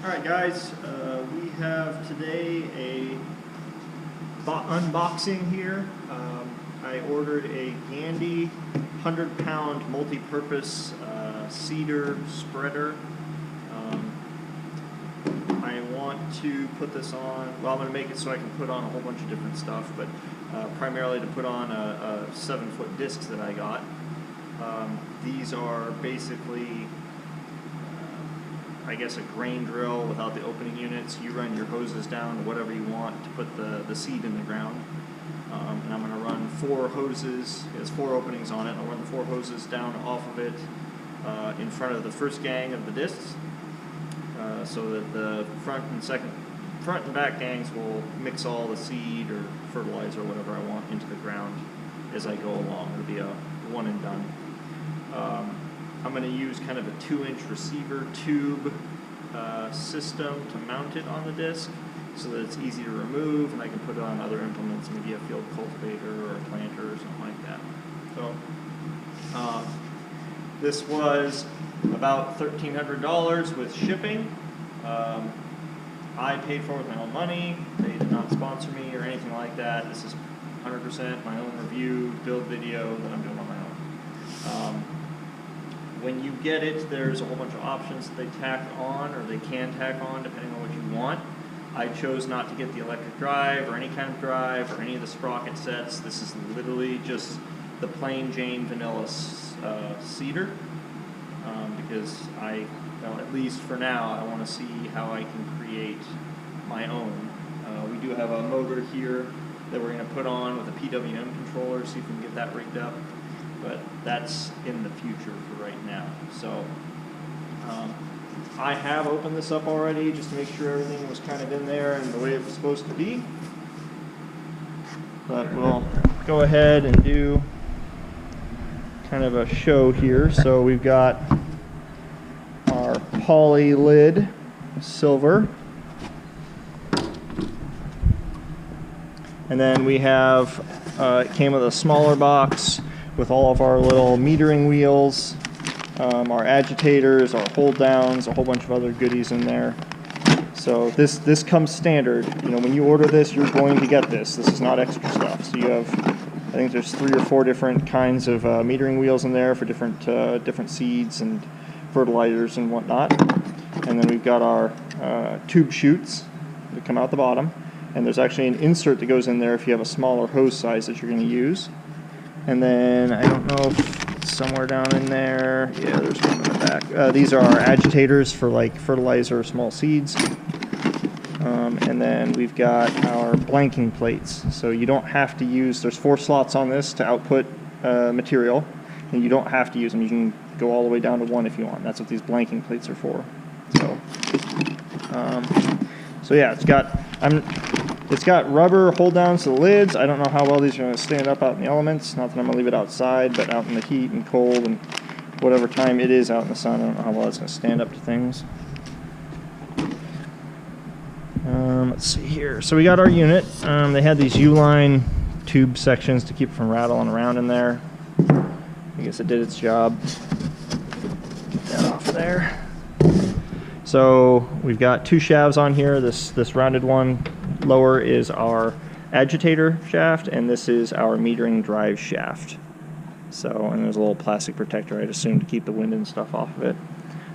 Alright guys, we have today a unboxing here. I ordered a Gandy 100-pound multi-purpose cedar spreader. I want to put this on, well, I'm going to make it so I can put on a whole bunch of different stuff, but primarily to put on a 7-foot discs that I got. These are basically I guess a grain drill without the opening units. You run your hoses down to whatever you want to put the seed in the ground. And I'm going to run 4 hoses. It has 4 openings on it. I'll run the 4 hoses down off of it in front of the first gang of the discs, so that the front and back gangs will mix all the seed or fertilizer or whatever I want into the ground as I go along. It'll be a one and done. I'm going to use kind of a 2-inch receiver tube system to mount it on the disc so that it's easy to remove and I can put it on other implements, maybe a field cultivator or a planter or something like that. So this was about $1,300 with shipping. I paid for it with my own money. They did not sponsor me or anything like that. This is 100% my own review, build video that I'm doing on my own. When you get it, there's a whole bunch of options that they tack on, or they can tack on, depending on what you want. I chose not to get the electric drive, or any kind of drive, or any of the sprocket sets. This is literally just the plain Jane vanilla cedar, because at least for now, I want to see how I can create my own. We do have a motor here that we're going to put on with a PWM controller, see if we can get that rigged up. But that's in the future for right now. So I have opened this up already just to make sure everything was kind of in there and the way it was supposed to be. But we'll go ahead and do kind of a show here. So we've got our poly lid, silver. And then we have, it came with a smaller box with all of our little metering wheels, our agitators, our hold downs, a whole bunch of other goodies in there. So this comes standard. You know, when you order this, you're going to get this. This is not extra stuff. So you have, I think there's 3 or 4 different kinds of metering wheels in there for different seeds and fertilizers and whatnot. And then we've got our tube chutes that come out the bottom. And there's actually an insert that goes in there if you have a smaller hose size that you're going to use. And then, I don't know if it's somewhere down in there. Yeah, there's one in the back. These are our agitators for like fertilizer or small seeds. And then we've got our blanking plates. So you don't have to use, there's 4 slots on this to output material. And you don't have to use them. You can go all the way down to 1 if you want. That's what these blanking plates are for. So yeah, it's got rubber hold downs to the lids. I don't know how well these are going to stand up out in the elements. Not that I'm going to leave it outside, but out in the heat and cold and whatever time it is out in the sun, I don't know how well it's going to stand up to things. Let's see here. So we got our unit. They had these U-line tube sections to keep it from rattling around in there. I guess it did its job. Get that off there. So we've got 2 shafts on here. This rounded one lower is our agitator shaft, and this is our metering drive shaft. So, and there's a little plastic protector, I'd assume, to keep the wind and stuff off of it.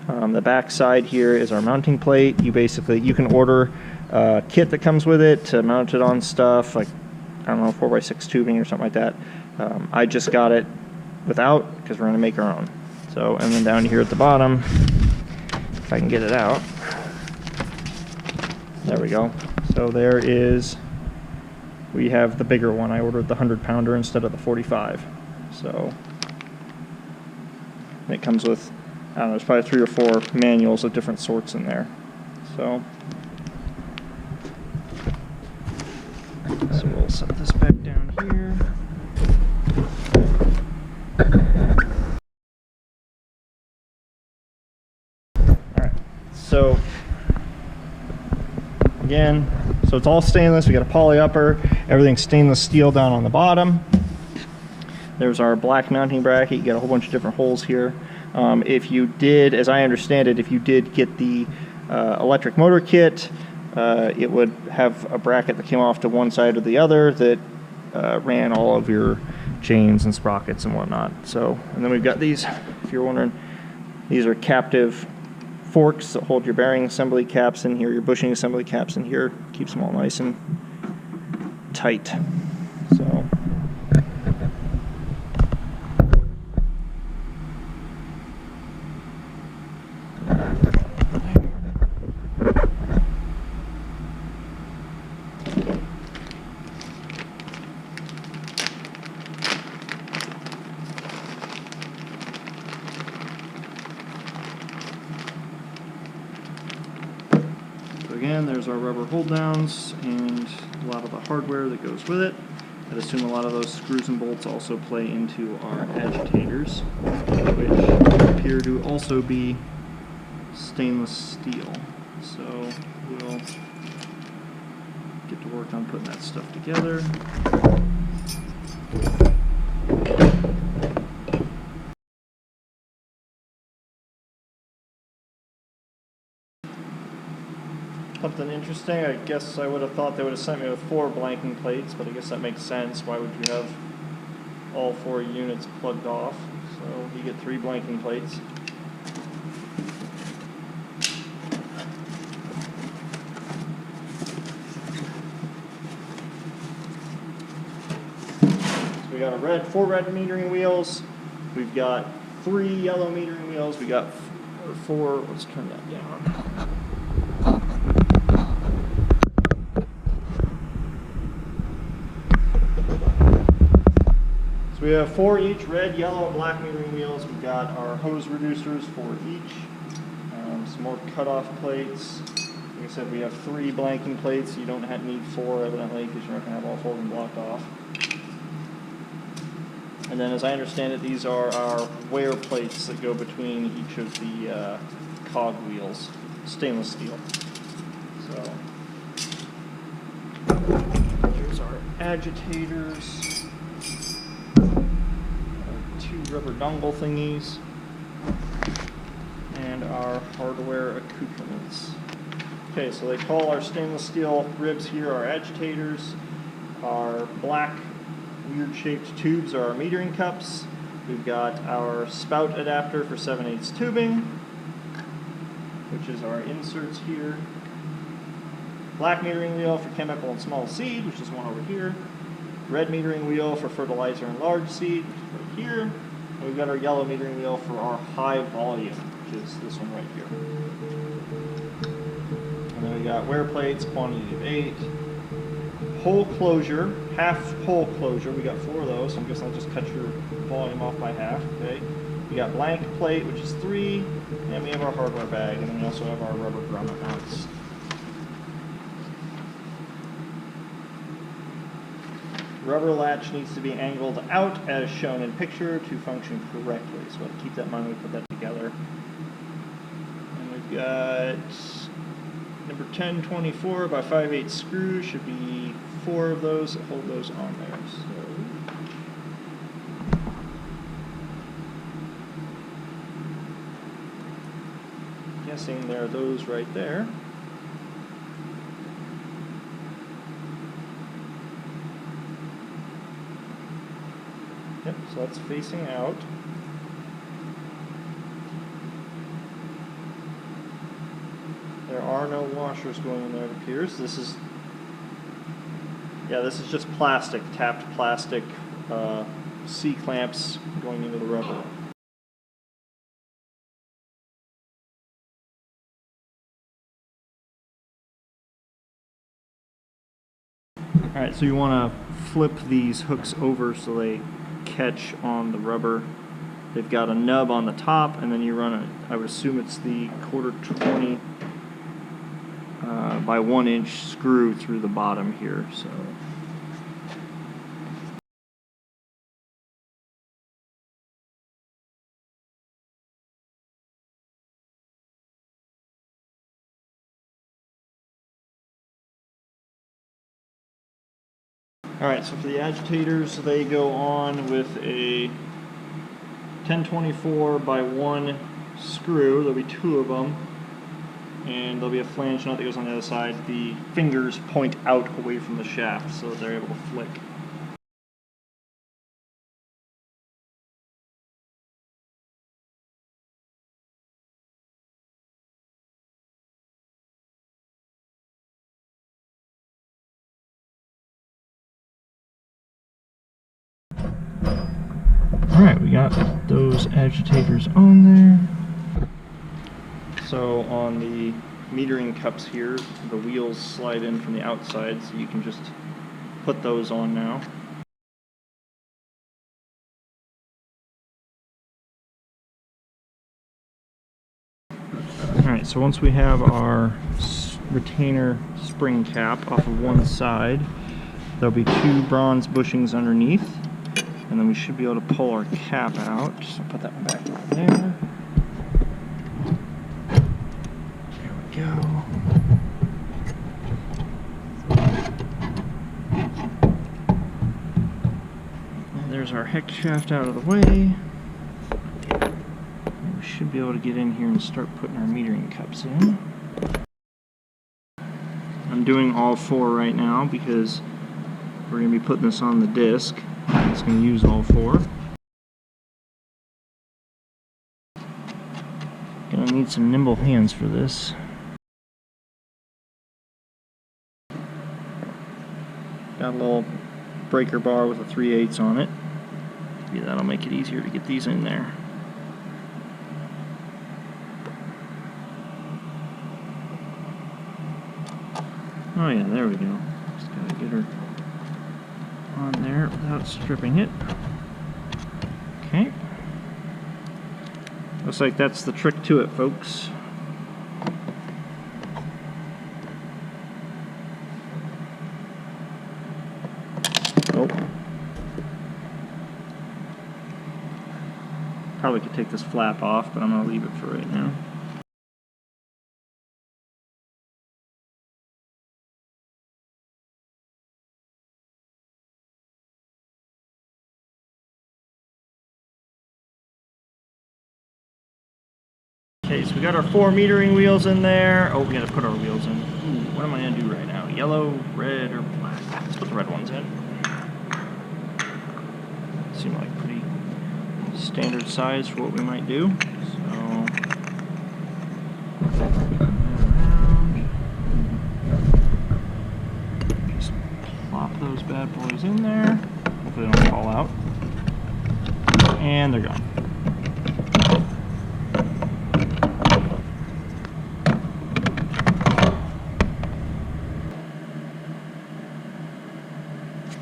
The back side here is our mounting plate. You can order a kit that comes with it to mount it on stuff, like, I don't know, 4x6 tubing or something like that. I just got it without, because we're going to make our own. So, and then down here at the bottom, if I can get it out. There we go. So there is, we have the bigger one. I ordered the 100-pounder instead of the 45. So it comes with, I don't know, there's probably 3 or 4 manuals of different sorts in there. So we'll set this back down here. So again, so it's all stainless. We got a poly upper, everything's stainless steel down on the bottom. There's our black mounting bracket. You get a whole bunch of different holes here. If you did, as I understand it, if you did get the electric motor kit. It would have a bracket that came off to one side or the other that ran all of your chains and sprockets and whatnot. So, and then we've got these, if you're wondering, these are captive forks that hold your bearing assembly caps in here, your bushing assembly caps in here, keeps them all nice and tight. So. Again, there's our rubber hold downs and a lot of the hardware that goes with it. I'd assume a lot of those screws and bolts also play into our agitators, which appear to also be stainless steel. So we'll get to work on putting that stuff together. Something interesting, I guess I would have thought they would have sent me with 4 blanking plates, but I guess that makes sense. Why would you have all 4 units plugged off? So you get 3 blanking plates. So we got 4 red metering wheels. We've got 3 yellow metering wheels. We got 4, let's turn that down. So we have 4 each, red, yellow, and black metering wheels. We've got our hose reducers for each, some more cutoff plates. Like I said, we have 3 blanking plates. You don't need 4 evidently because you're not going to have all 4 of them blocked off. And then as I understand it, these are our wear plates that go between each of the cog wheels, stainless steel. So here's our agitators. 2 rubber dongle thingies, and our hardware accoutrements. Okay, so they call our stainless steel ribs here our agitators. Our black weird shaped tubes are our metering cups. We've got our spout adapter for 7/8 tubing, which is our inserts here. Black metering wheel for chemical and small seed, which is one over here. Red metering wheel for fertilizer and large seed, which is right here. And we've got our yellow metering wheel for our high volume, which is this one right here. And then we got wear plates, quantity of 8. Hole closure, half hole closure. We got 4 of those, so I guess I'll just cut your volume off by half. Okay. We got blank plate, which is 3, and we have our hardware bag, and then we also have our rubber grommet mounts. Rubber latch needs to be angled out as shown in picture to function correctly. So we'll keep that in mind when we put that together. And we've got number 1024 by 5/8 screws. Should be 4 of those that hold those on there. So guessing there are those right there. Yep, so that's facing out. There are no washers going in there, it appears. This is just plastic, tapped plastic C-clamps going into the rubber. Alright, so you want to flip these hooks over so they catch on the rubber. They've got a nub on the top, and then you run I would assume it's the 1/4 by 1 inch screw through the bottom here. So. Alright, so for the agitators, they go on with a 1024 by 1 screw. There'll be 2 of them. and there'll be a flange nut that goes on the other side. The fingers point out away from the shaft so that they're able to flick. Alright, we got those agitators on there. So on the metering cups here, the wheels slide in from the outside, so you can just put those on now. Alright, so once we have our retainer spring cap off of one side, there'll be 2 bronze bushings underneath. And then we should be able to pull our cap out. So put that one back over there. There we go. And there's our hex shaft out of the way. And we should be able to get in here and start putting our metering cups in. I'm doing all 4 right now because we're going to be putting this on the disc. It's going to use all 4. Gonna need some nimble hands for this. Got a little breaker bar with a 3/8 on it. Maybe that'll make it easier to get these in there. Oh yeah, there we go. Just gotta get her on there without stripping it. Okay. Looks like that's the trick to it, folks. Oh. Probably could take this flap off, but I'm going to leave it for right now. Okay, so we got our 4 metering wheels in there. Oh, we gotta put our wheels in. Ooh, what am I gonna do right now? Yellow, red, or black? Let's put the red ones in. Seem like pretty standard size for what we might do. So, just plop those bad boys in there. Hopefully they don't fall out. And they're gone.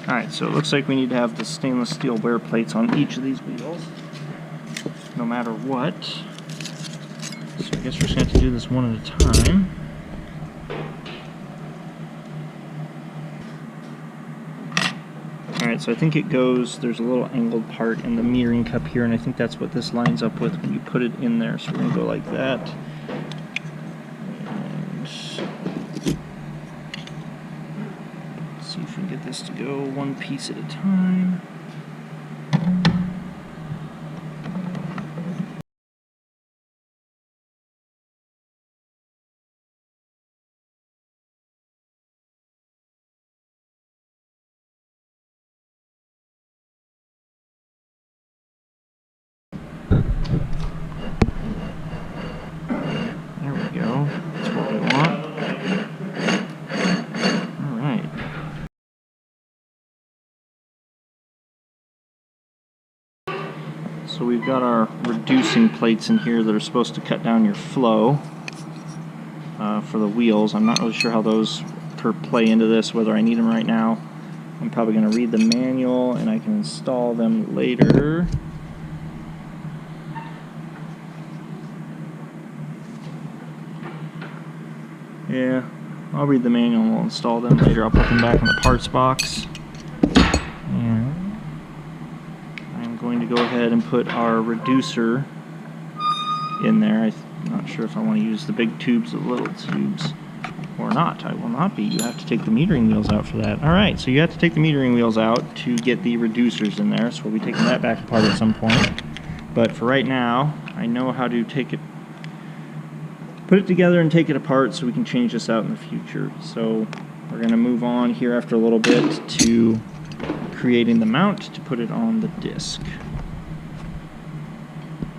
Alright, so it looks like we need to have the stainless steel wear plates on each of these wheels, no matter what. So I guess we're just going to have to do this one at a time. Alright, so I think it goes, there's a little angled part in the metering cup here, and I think that's what this lines up with when you put it in there. So we're going to go like that. See if we can get this to go one piece at a time. There we go. That's what we want. So we've got our reducing plates in here that are supposed to cut down your flow for the wheels. I'm not really sure how those play into this, whether I need them right now. I'm probably going to read the manual and I can install them later. Yeah, I'll read the manual and we'll install them later. I'll put them back in the parts box. And I'm going to go ahead and put our reducer in there. I'm not sure if I want to use the big tubes or the little tubes or not. I will not be. You have to take the metering wheels out for that. Alright, so you have to take the metering wheels out to get the reducers in there, so we'll be taking that back apart at some point. But for right now, I know how to take it put it together and take it apart so we can change this out in the future. So we're going to move on here after a little bit to creating the mount to put it on the disc.